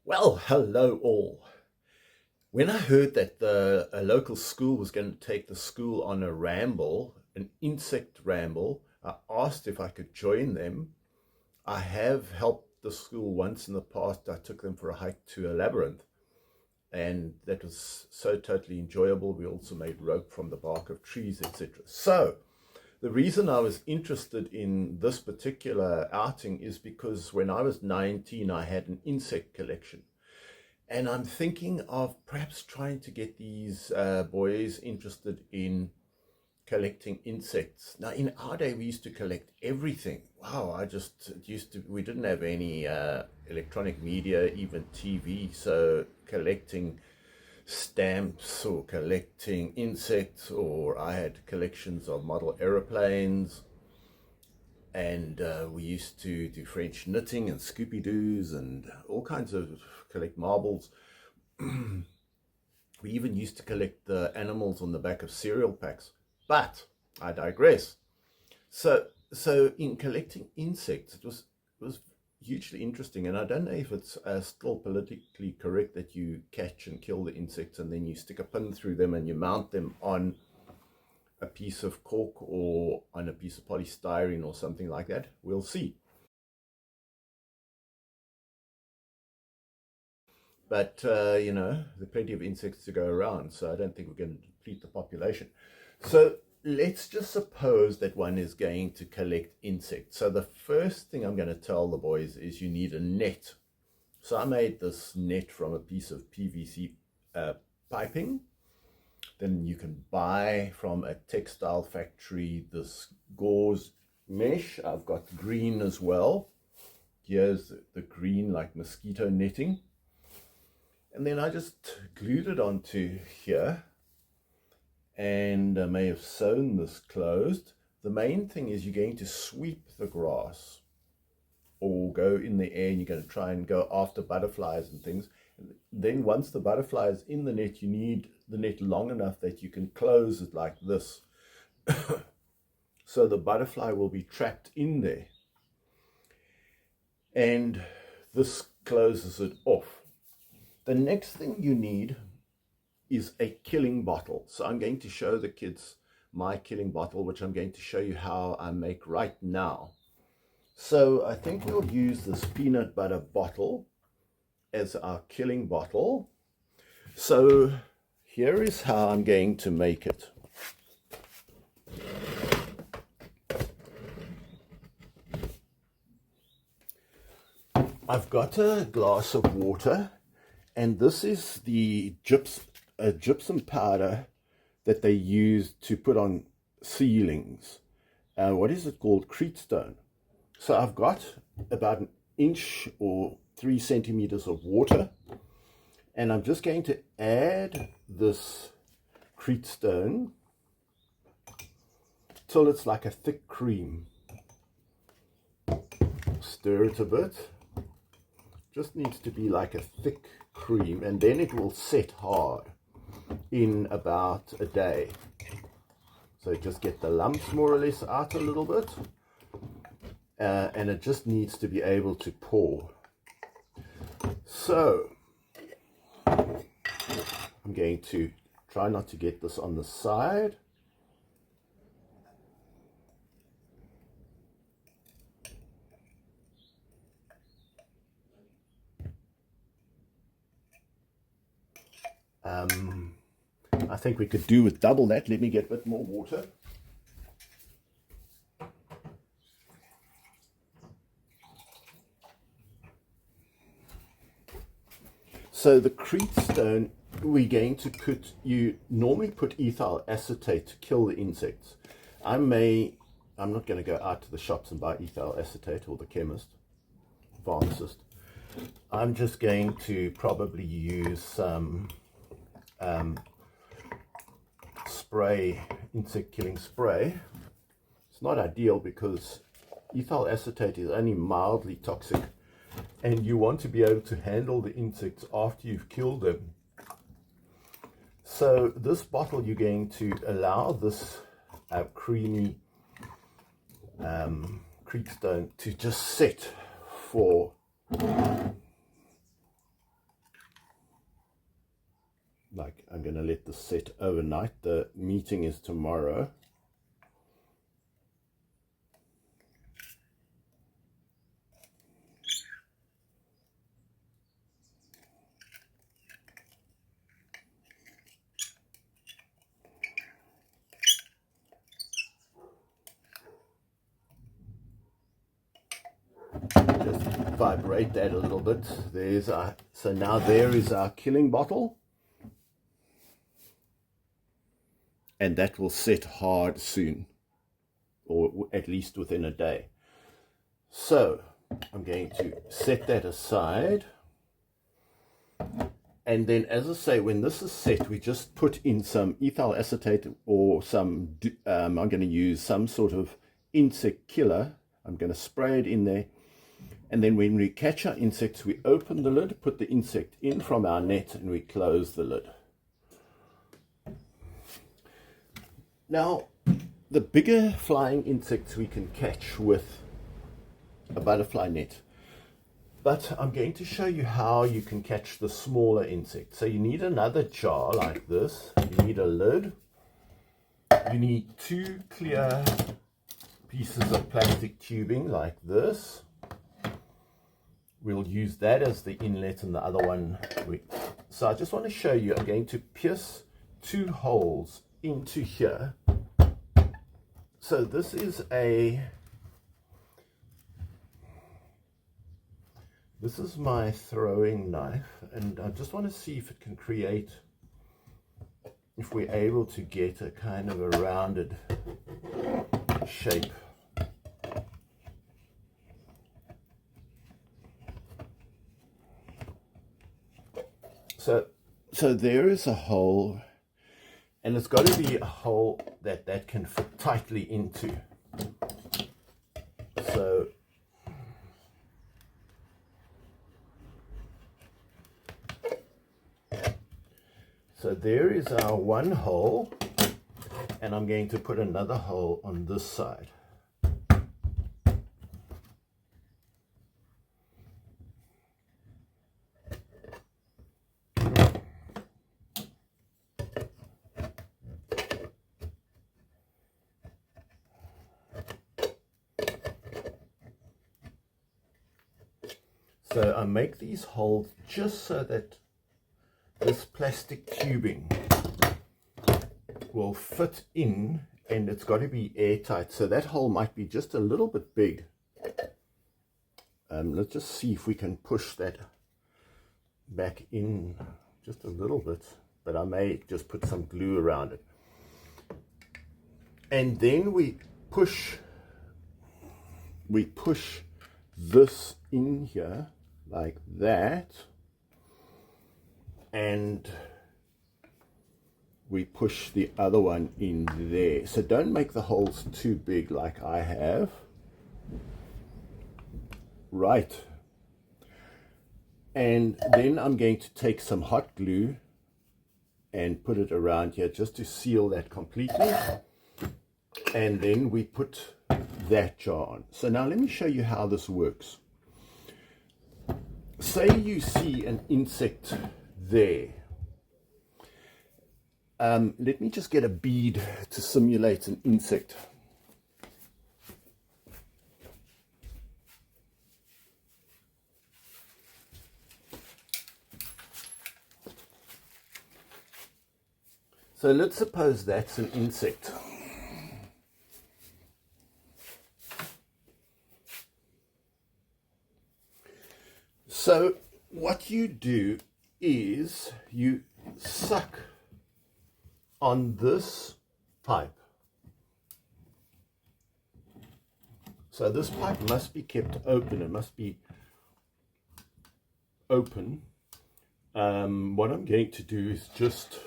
Well, hello all. When I heard that a local school was going to take the school on a ramble, an insect ramble, I asked if I could join them. I have helped the school once in the past. I took them for a hike to a labyrinth, and that was so totally enjoyable. We also made rope from the bark of trees, etc. So, the reason I was interested in this particular outing is because when I was 19, I had an insect collection. And I'm thinking of perhaps trying to get these boys interested in collecting insects. Now, in our day, we used to collect everything. Wow, we didn't have any electronic media, even TV. So collecting stamps or collecting insects, or I had collections of model aeroplanes. And we used to do French knitting and Scooby Doos and all kinds of collect marbles. We even used to collect the animals on the back of cereal packs. But I digress. So in collecting insects, it was hugely interesting, and I don't know if it's still politically correct that you catch and kill the insects and then you stick a pin through them and you mount them on a piece of cork or on a piece of polystyrene or something like that. We'll see. But, there are plenty of insects to go around, so I don't think we're going to deplete the population. So let's just suppose that one is going to collect insects. So the first thing I'm going to tell the boys is you need a net. So I made this net from a piece of PVC piping. Then you can buy from a textile factory this gauze mesh. I've got green as well. Here's the green, like mosquito netting. And then I just glued it onto here, and I may have sewn this closed. The main thing is you're going to sweep the grass or go in the air, and you're going to try and go after butterflies and things. Then once the butterfly is in the net, you need the net long enough that you can close it like this. So the butterfly will be trapped in there. And this closes it off. The next thing you need is a killing bottle. So I'm going to show the kids my killing bottle, which I'm going to show you how I make right now. So I think we'll use this peanut butter bottle as our killing bottle. So here is how I'm going to make it. I've got a glass of water, and this is the gypsum powder that they use to put on ceilings. What is it called? Creatstone. So I've got about an inch or 3 centimeters of water, and I'm just going to add this Creatstone till it's like a thick cream. Stir it a bit. Just needs to be like a thick cream, and then it will set hard in about a day. So just get the lumps more or less out a little bit, and it just needs to be able to pour. So I'm going to try not to get this on the side. I think we could do with double that. Let me get a bit more water. So the Creatstone, we're going to put, you normally put ethyl acetate to kill the insects. I'm not going to go out to the shops and buy ethyl acetate, or the chemist, pharmacist. I'm just going to probably use some spray, insect killing spray. It's not ideal because ethyl acetate is only mildly toxic, and you want to be able to handle the insects after you've killed them. So this bottle, you're going to allow this creamy Creatstone to just sit for Like, I'm going to let this set overnight. The meeting is tomorrow. Just vibrate that a little bit. There's our, so now there is our killing bottle. And that will set hard soon, or at least within a day. So I'm going to set that aside. And then, as I say, when this is set, we just put in some ethyl acetate or some, I'm going to use some sort of insect killer. I'm going to spray it in there. And then when we catch our insects, we open the lid, put the insect in from our net, and we close the lid. Now, the bigger flying insects we can catch with a butterfly net. But I'm going to show you how you can catch the smaller insects. So you need another jar like this. You need a lid. You need 2 clear pieces of plastic tubing like this. We'll use that as the inlet and the other one. So I just want to show you, I'm going to pierce 2 holes into here. So this is my throwing knife, and I just want to see if it can create, if we're able to get a kind of a rounded shape. So there is a hole, and it's got to be a hole that can fit tightly into. So there is our one hole, and I'm going to put another hole on this side. So I make these holes just so that this plastic tubing will fit in, and it's got to be airtight. So that hole might be just a little bit big. Let's just see if we can push that back in just a little bit, but I may just put some glue around it. And then we push this in here like that, and we push the other one in there. So don't make the holes too big like I have. Right. And then I'm going to take some hot glue and put it around here just to seal that completely. And then we put that jar on. So now let me show you how this works. Say you see an insect there. Let me just get a bead to simulate an insect. So let's suppose that's an insect. So what you do is you suck on this pipe. So this pipe must be kept open. It must be open. What I'm going to do is just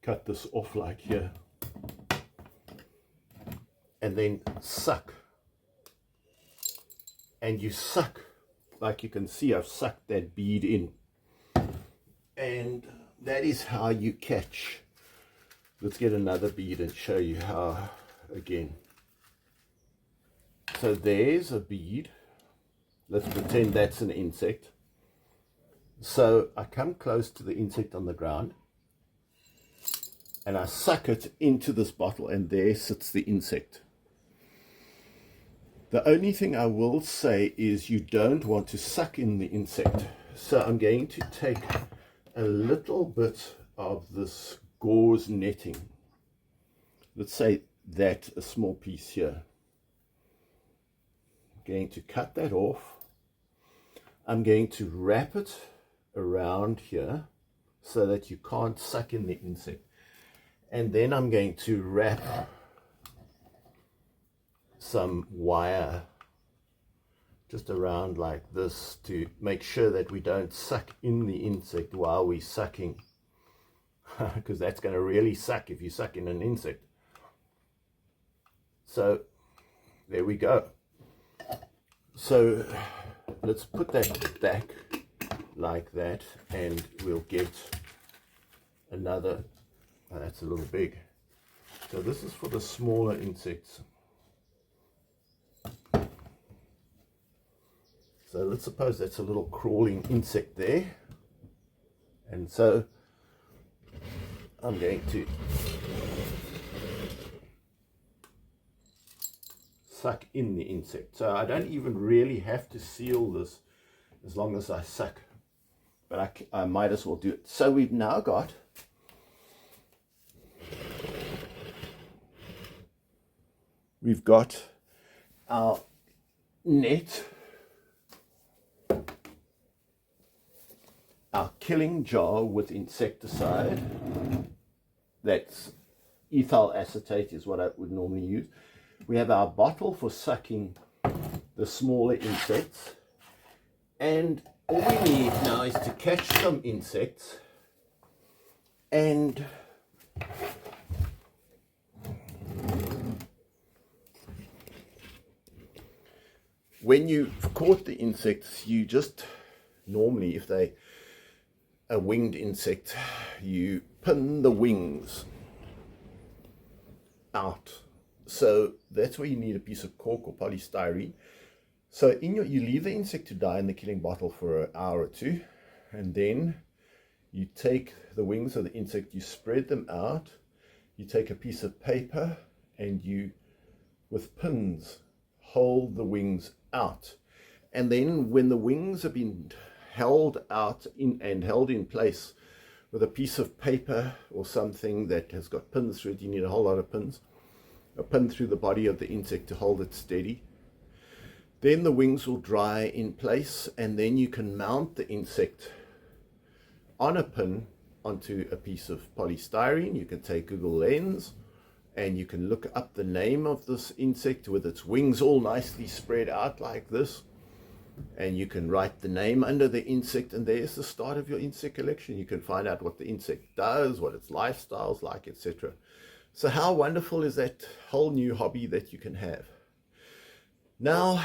cut this off like here, and then suck. And you suck, like you can see, I've sucked that bead in. And that is how you catch. Let's get another bead and show you how again. So there's a bead. Let's pretend that's an insect. So I come close to the insect on the ground, and I suck it into this bottle, and there sits the insect. The only thing I will say is you don't want to suck in the insect. So I'm going to take a little bit of this gauze netting. Let's say that, a small piece here. I'm going to cut that off. I'm going to wrap it around here so that you can't suck in the insect. And then I'm going to wrap some wire just around like this to make sure that we don't suck in the insect while we're sucking, because that's going to really suck if you suck in an insect. So there we go. So let's put that back like that, and we'll get another. Oh, that's a little big. So this is for the smaller insects. So let's suppose that's a little crawling insect there. And so I'm going to suck in the insect. So I don't even really have to seal this as long as I suck. But I might as well do it. So we've now got our net, our killing jar with insecticide. That's ethyl acetate is what I would normally use. We have our bottle for sucking the smaller insects, and all we need now is to catch some insects, and when you've caught the insects, you just normally, if they a winged insect, you pin the wings out. So that's where you need a piece of cork or polystyrene. So you leave the insect to die in the killing bottle for an hour or two, and then you take the wings of the insect, you spread them out, you take a piece of paper, and you, with pins, hold the wings out. And then when the wings have been held out and held in place with a piece of paper or something that has got pins through it, you need a whole lot of pins, a pin through the body of the insect to hold it steady. Then the wings will dry in place, and then you can mount the insect on a pin onto a piece of polystyrene. You can take Google Lens and you can look up the name of this insect with its wings all nicely spread out like this, and you can write the name under the insect, and there's the start of your insect collection. You can find out what the insect does, what its lifestyle's like, etc. So how wonderful is that whole new hobby that you can have? Now,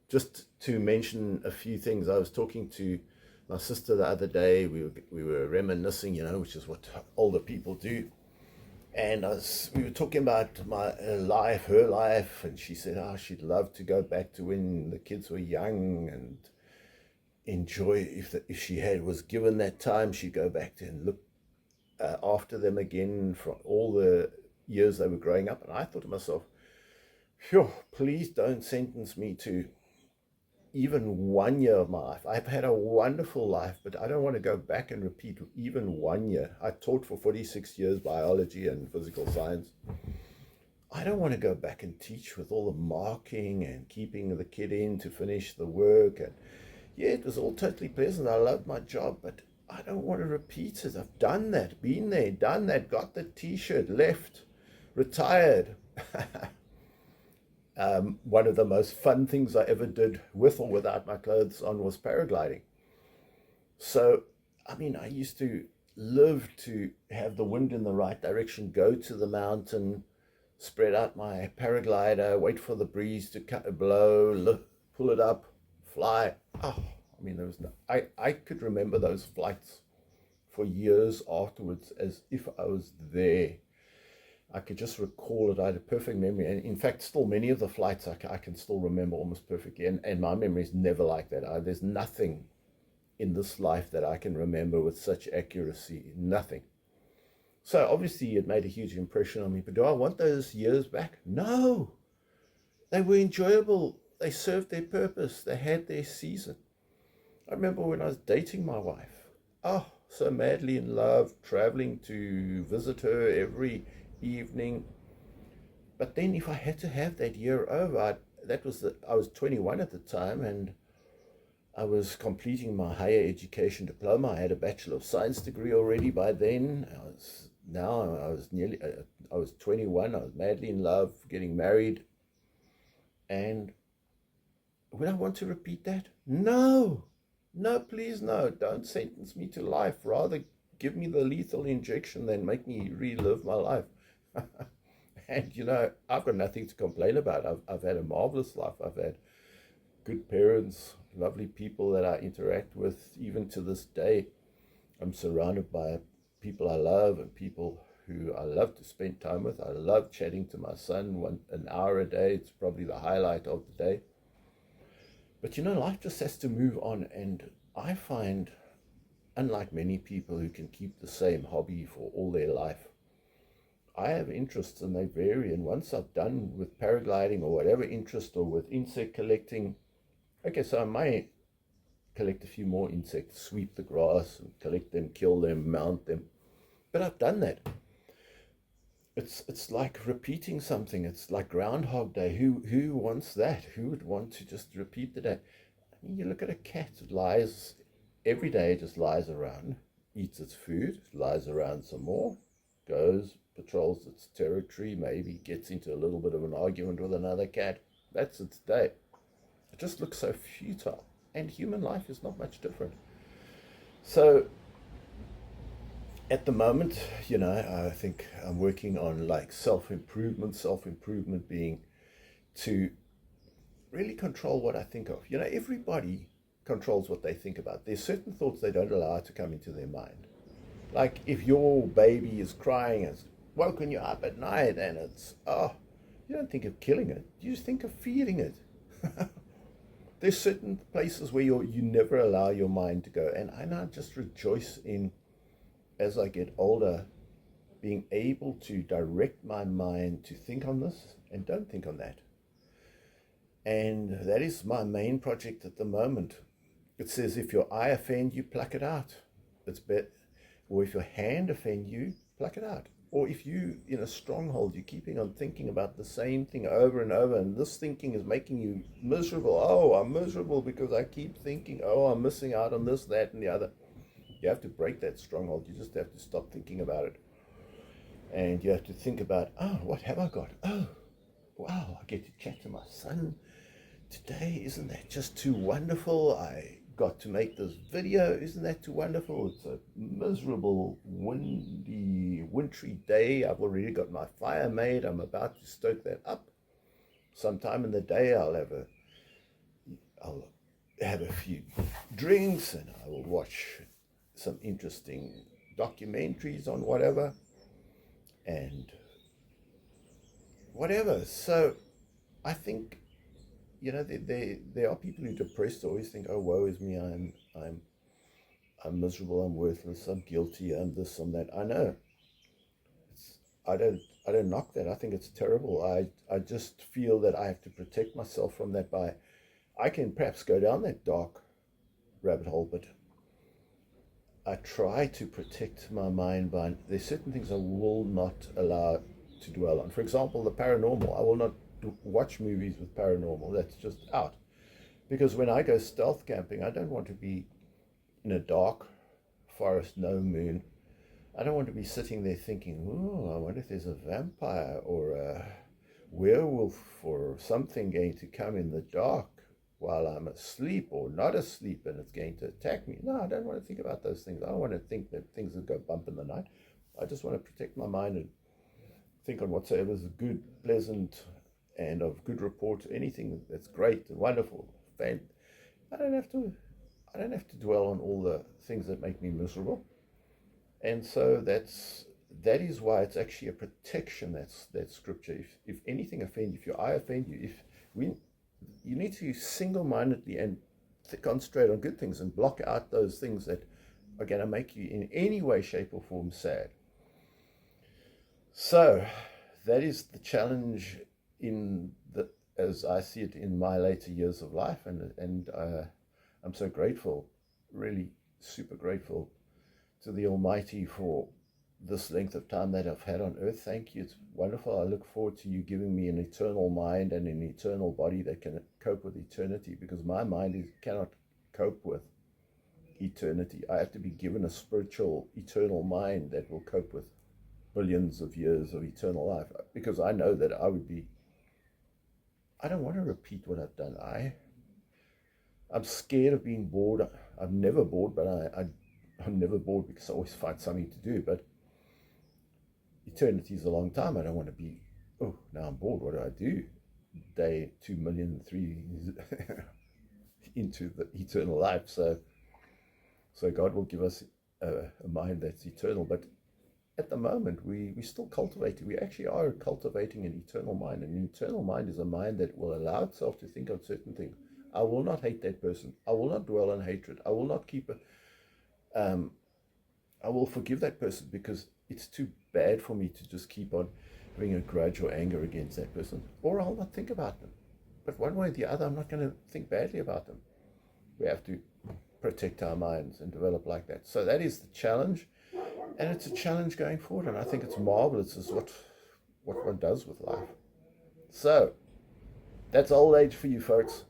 just to mention a few things, I was talking to my sister the other day. We were reminiscing, which is what older people do. And we were talking about my life, her life, and she said, she'd love to go back to when the kids were young and enjoy. If she was given that time, she'd go back to and look after them again for all the years they were growing up. And I thought to myself, phew, please don't sentence me to even 1 year of my life. I've had a wonderful life, but I don't want to go back and repeat even 1 year. I taught for 46 years biology and physical science. I don't want to go back and teach with all the marking and keeping the kid in to finish the work. And yeah, it was all totally pleasant. I loved my job, but I don't want to repeat it. I've done that, been there, done that, got the t-shirt, left, retired. One of the most fun things I ever did with or without my clothes on was paragliding. So, I used to live to have the wind in the right direction, go to the mountain, spread out my paraglider, wait for the breeze to blow, pull it up, fly. There was I could remember those flights for years afterwards as if I was there. I could just recall it. I had a perfect memory. And in fact, still many of the flights I can still remember almost perfectly. And my memory is never like that. There's nothing in this life that I can remember with such accuracy. Nothing. So obviously it made a huge impression on me, but do I want those years back? No. They were enjoyable. They served their purpose. They had their season. I remember when I was dating my wife. Oh, so madly in love, traveling to visit her every evening. But then if I had to have that year over, I was 21 at the time, and I was completing my higher education diploma. I had a Bachelor of Science degree already by then. I was 21. I was madly in love, getting married. And would I want to repeat that? No. No, please, no. Don't sentence me to life. Rather, give me the lethal injection than make me relive my life. And, I've got nothing to complain about. I've had a marvelous life. I've had good parents, lovely people that I interact with. Even to this day, I'm surrounded by people I love and people who I love to spend time with. I love chatting to my son an hour a day. It's probably the highlight of the day. But life just has to move on. And I find, unlike many people who can keep the same hobby for all their life, I have interests and they vary. And once I've done with paragliding or whatever interest, or with insect collecting, okay, so I might collect a few more insects, sweep the grass and collect them, kill them, mount them. But I've done that. It's like repeating something. It's like Groundhog Day. Who wants that? Who would want to just repeat the day? I mean, you look at a cat. It lies every day, just lies around, eats its food, lies around some more, goes, patrols its territory, maybe gets into a little bit of an argument with another cat. That's its day. It just looks so futile. And human life is not much different. So at the moment, I think I'm working on like self-improvement being to really control what I think of. Everybody controls what they think about. There's certain thoughts they don't allow to come into their mind. Like if your baby is crying, it's woken you up at night, and you don't think of killing it. You just think of feeding it. There's certain places where you never allow your mind to go. And I just rejoice in, as I get older, being able to direct my mind to think on this and don't think on that. And that is my main project at the moment. It says if your eye offend you, pluck it out. It's better. Or if your hand offend you, pluck it out. Or if you, in a stronghold, you're keeping on thinking about the same thing over and over, and this thinking is making you miserable. Oh, I'm miserable because I keep thinking, oh, I'm missing out on this, that, and the other. You have to break that stronghold. You just have to stop thinking about it. And you have to think about, oh, what have I got? Oh, wow, I get to chat to my son today. Isn't that just too wonderful? I got to make this video. Isn't that too wonderful? It's a miserable, windy, wintry day. I've already got my fire made. I'm about to stoke that up. Sometime in the day, I'll have a few drinks, and I will watch some interesting documentaries on whatever, and whatever. So I think, there are people who are depressed, always think, oh, woe is me, I'm miserable, I'm worthless, I'm guilty, I'm this, I'm that. I know. I don't knock that. I think it's terrible. I just feel that I have to protect myself from that I can perhaps go down that dark rabbit hole, but I try to protect my mind by, there's certain things I will not allow to dwell on. For example, the paranormal. I will not watch movies with paranormal. That's just out. Because when I go stealth camping, I don't want to be in a dark forest, no moon. I don't want to be sitting there thinking, oh, I wonder if there's a vampire or a werewolf or something going to come in the dark while I'm asleep or not asleep and it's going to attack me. No, I don't want to think about those things. I don't want to think that things will go bump in the night. I just want to protect my mind and think on whatsoever is good, pleasant, and of good report, anything that's great and wonderful. I don't have to dwell on all the things that make me miserable. And so that is why it's actually a protection. That scripture. If anything offend you, if your eye offend you, you need to single-mindedly and concentrate on good things and block out those things that are going to make you in any way, shape, or form sad. So that is the challenge in the, as I see it in my later years of life, and I'm so grateful, really super grateful to the Almighty for this length of time that I've had on earth. Thank you. It's wonderful. I look forward to you giving me an eternal mind and an eternal body that can cope with eternity, because my mind cannot cope with eternity. I have to be given a spiritual, eternal mind that will cope with billions of years of eternal life, because I know that I don't want to repeat what I've done. I'm scared of being bored. I'm never bored, but I'm never bored because I always find something to do. But eternity is a long time. I don't want to be, oh, now I'm bored. What do I do? Day 2,000,003 into the eternal life. So God will give us a mind that's eternal. But at the moment, we still cultivating. We actually are cultivating an eternal mind. An eternal mind is a mind that will allow itself to think of certain things. I will not hate that person. I will not dwell on hatred. I will not keep I will forgive that person because it's too bad for me to just keep on having a grudge or anger against that person. Or I'll not think about them. But one way or the other, I'm not going to think badly about them. We have to protect our minds and develop like that. So that is the challenge. And it's a challenge going forward. And I think it's marvelous is what one does with life. So that's old age for you folks.